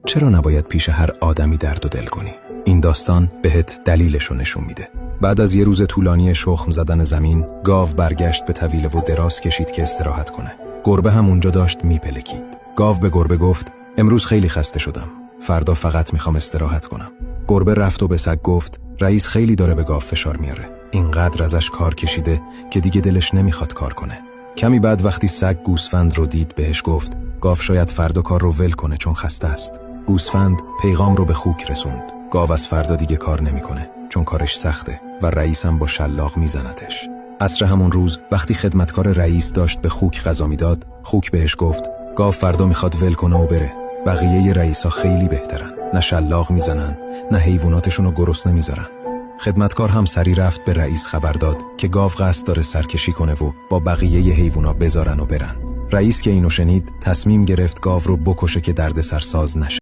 چرا نباید پیش هر آدمی درد و دل کنی؟ این داستان بهت دلیلشو نشون میده. بعد از یه روز طولانی شخم زدن زمین، گاو برگشت به طویله و دراز کشید که استراحت کنه. گربه هم اونجا داشت میپلکید. گاو به گربه گفت: امروز خیلی خسته شدم. فردا فقط میخوام استراحت کنم. گربه رفت و به سگ گفت: رئیس خیلی داره به گاو فشار میاره. اینقدر ازش کار کشیده که دیگه دلش نمیخواد کار کنه. کمی بعد وقتی سگ گوسفند رو دید بهش گفت: گاو شاید فردا کار رو ول کنه چون خسته است. گوسفند پیغام رو به خوک رسوند. گاو از فردا دیگه کار نمیکنه چون کارش سخته و رئیس هم با شلاق میزنتش. عصر همون روز وقتی خدمتکار رئیس داشت به خوک غذا میداد، خوک بهش گفت: گاو فردا میخواد ول کنه و بره. بقیه رئیسا خیلی بهترن. نه شلاق میزنن، نه حیواناتشون رو گرسنه نمیذارن. خدمتکار هم سری رفت به رئیس خبر داد که گاو قصد داره سرکشی کنه و با بقیه حیوونا بذارن و برن. رئیس که اینو شنید تصمیم گرفت گاو رو بکشه که دردسر ساز نشه.